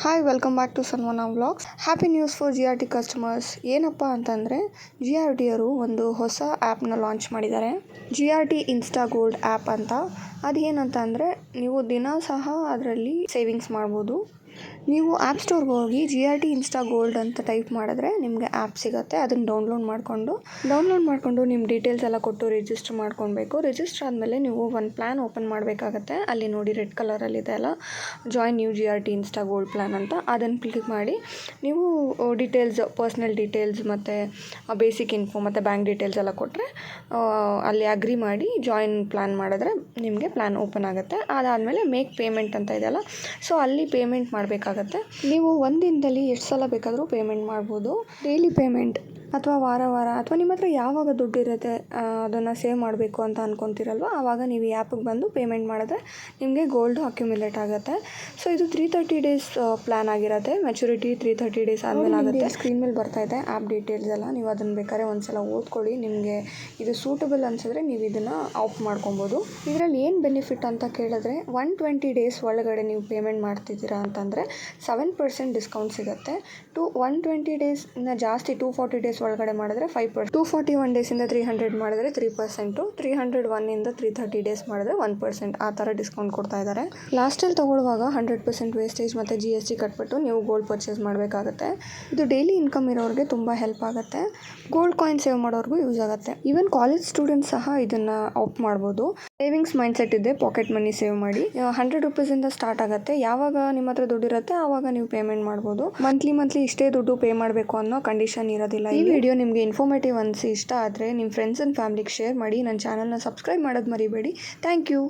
Hi welcome back to Sanmana vlogs. Happy news for GRT customers. ಏನಪ್ಪ ಅಂತಂದರೆ GRTಯವರು ಒಂದು ಹೊಸ ಆ್ಯಪ್ನ ಲಾಂಚ್ ಮಾಡಿದ್ದಾರೆ. GRT ಇನ್ಸ್ಟಾ ಗೋಲ್ಡ್ ಆ್ಯಪ್ ಅಂತ. ಅದೇನಂತ ಅಂದರೆ ನೀವು ದಿನ ಸಹ ಅದರಲ್ಲಿ ಸೇವಿಂಗ್ಸ್ ಮಾಡ್ಬೋದು. ನೀವು ಆ್ಯಪ್ ಸ್ಟೋರ್ಗೆ ಹೋಗಿ GRT ಇನ್ಸ್ಟಾ ಗೋಲ್ಡ್ ಅಂತ ಟೈಪ್ ಮಾಡಿದ್ರೆ ನಿಮಗೆ ಆ್ಯಪ್ ಸಿಗುತ್ತೆ. ಅದನ್ನು ಡೌನ್ಲೋಡ್ ಮಾಡಿಕೊಂಡು ನಿಮ್ಮ ಡೀಟೇಲ್ಸ್ ಎಲ್ಲ ಕೊಟ್ಟು ರಿಜಿಸ್ಟರ್ ಮಾಡ್ಕೊಳ್ಬೇಕು. ರಿಜಿಸ್ಟರ್ ಆದಮೇಲೆ ನೀವು ಒಂದು ಪ್ಲ್ಯಾನ್ ಓಪನ್ ಮಾಡಬೇಕಾಗತ್ತೆ. ಅಲ್ಲಿ ನೋಡಿ ರೆಡ್ ಕಲರಲ್ಲಿದೆ ಅಲ್ಲ, join new GRT insta gold plan ಅಂತ, ಅದನ್ನು ಕ್ಲಿಕ್ ಮಾಡಿ ನೀವು ಡೀಟೇಲ್ಸ್, ಪರ್ಸ್ನಲ್ ಡೀಟೇಲ್ಸ್ ಮತ್ತು ಬೇಸಿಕ್ ಇನ್ಫೋ ಮತ್ತು ಬ್ಯಾಂಕ್ ಡೀಟೇಲ್ಸ್ ಎಲ್ಲ ಕೊಟ್ಟರೆ ಅಲ್ಲಿ ಅಗ್ರಿ ಮಾಡಿ ಜಾಯಿನ್ ಪ್ಲ್ಯಾನ್ ಮಾಡಿದ್ರೆ ನಿಮಗೆ ಪ್ಲ್ಯಾನ್ ಓಪನ್ ಆಗುತ್ತೆ. ಅದಾದಮೇಲೆ ಮೇಕ್ ಪೇಮೆಂಟ್ ಅಂತ ಇದೆಯಲ್ಲ, ಸೊ ಅಲ್ಲಿ ಪೇಮೆಂಟ್ ಮಾಡಬೇಕಾಗತ್ತೆ. ನೀವು ಒಂದು ದಿನದಲ್ಲಿ ಎಷ್ಟು ಸಲ ಬೇಕಾದರೂ ಪೇಮೆಂಟ್ ಮಾಡ್ಬೋದು. ಡೈಲಿ ಪೇಮೆಂಟ್ ಅಥವಾ ವಾರ ಅಥವಾ ನಿಮ್ಮ ಹತ್ರ ಯಾವಾಗ ದುಡ್ಡು ಇರುತ್ತೆ ಅದನ್ನು ಸೇವ್ ಮಾಡಬೇಕು ಅಂತ ಅಂದ್ಕೊತಿರಲ್ವ, ಆವಾಗ ನೀವು ಈ ಆ್ಯಪಿಗೆ ಬಂದು ಪೇಮೆಂಟ್ ಮಾಡಿದ್ರೆ ನಿಮಗೆ ಗೋಲ್ಡು ಅಕ್ಯುಮುಲೇಟ್ ಆಗುತ್ತೆ. ಸೊ ಇದು 330 ಡೇಸ್ ಪ್ಲ್ಯಾನ್ ಆಗಿರುತ್ತೆ. ಮೆಚುರಿಟಿ 330 ಡೇಸ್ ಆದಮೇಲೆ ಆಗುತ್ತೆ. ಸ್ಕ್ರೀನ್ ಮೇಲೆ ಬರ್ತಾ ಇದೆ ಆ್ಯಪ್ ಡೀಟೇಲ್ಸ್ ಎಲ್ಲ. ನೀವು ಅದನ್ನು ಬೇಕಾದ್ರೆ ಒಂದ್ಸಲ ಓದ್ಕೊಳ್ಳಿ. ನಿಮಗೆ ಇದು ಸೂಟಬಲ್ ಅನಿಸಿದ್ರೆ ನೀವು ಇದನ್ನು ಆಫ್ ಮಾಡ್ಕೊಬೋದು. ಇದರಲ್ಲಿ ಏನು ಬೆನಿಫಿಟ್ ಅಂತ ಕೇಳಿದ್ರೆ 120 ಡೇಸ್ ಒಳಗಡೆ ನೀವು ಪೇಮೆಂಟ್ ಮಾಡ್ತಿದ್ದೀರಾ ಅಂತಂದರೆ 7% ಡಿಸ್ಕೌಂಟ್ ಸಿಗುತ್ತೆ. 120 ಡೇಸ್ನ ಜಾಸ್ತಿ 240 ಡೇಸ್ ಒಳಗಡೆ ಮಾಡಿದ್ರೆ 5%, 241 ಡೇಸಿಂದ 300 ಮಾಡಿದ್ರೆ 3%, 301ಇಂದ 330 ಡೇಸ್ ಮಾಡಿದ್ರೆ 1%, ಆ ಥರ ಡಿಸ್ಕೌಂಟ್ ಕೊಡ್ತಾ ಇದ್ದಾರೆ. ಲಾಸ್ಟಲ್ಲಿ ತೊಗೊಳ್ಳುವಾಗ 100% ವೇಸ್ಟೇಜ್ ಮತ್ತು GST ಕಟ್ಬಿಟ್ಟು ನೀವು ಗೋಲ್ಡ್ ಪರ್ಚೇಸ್ ಮಾಡಬೇಕಾಗುತ್ತೆ. ಇದು ಡೈಲಿ ಇನ್ಕಮ್ ಇರೋರಿಗೆ ತುಂಬ ಹೆಲ್ಪ್ ಆಗುತ್ತೆ. ಗೋಲ್ಡ್ ಕಾಯಿನ್ ಸೇವ್ ಮಾಡೋರ್ಗೂ ಯೂಸ್ ಆಗುತ್ತೆ. ಈವನ್ ಕಾಲೇಜ್ ಸ್ಟೂಡೆಂಟ್ಸ್ ಸಹ ಇದನ್ನು ಆಪ್ಟ್ ಮಾಡ್ಬೋದು. ಸೇವಿಂಗ್ಸ್ ಮೈಂಡ್ಸೆಟ್ ಇದೆ, ಪಾಕೆಟ್ ಮನಿ ಸೇವ್ ಮಾಡಿ. 100 ರೂಪೀಸಿಂದ ಸ್ಟಾರ್ಟ್ ಆಗುತ್ತೆ. ಯಾವಾಗ ನಿಮ್ಮ ಹತ್ರ ದುಡ್ಡು ಇರುತ್ತೆ ಆವಾಗ ನೀವು ಪೇಮೆಂಟ್ ಮಾಡ್ಬೋದು. ಮಂತ್ಲಿ ಇಷ್ಟೇ ದುಡ್ಡು ಪೇ ಮಾಡಬೇಕು ಅನ್ನೋ ಕಂಡೀಷನ್ ಇರೋದಿಲ್ಲ. ಈ ವಿಡಿಯೋ ನಿಮಗೆ ಇನ್ಫಾರ್ಮೇಟಿವ್ ಅನಿಸಿ ಇಷ್ಟ ಆದರೆ ನಿಮ್ಮ ಫ್ರೆಂಡ್ಸ್ ಆ್ಯಂಡ್ ಫ್ಯಾಮಿಲಿಗೆ ಶೇರ್ ಮಾಡಿ. ನನ್ನ ಚಾನಲ್ನ ಸಬ್ಸ್ಕ್ರೈಬ್ ಮಾಡೋದು ಮರಿಬೇಡಿ. Thank you.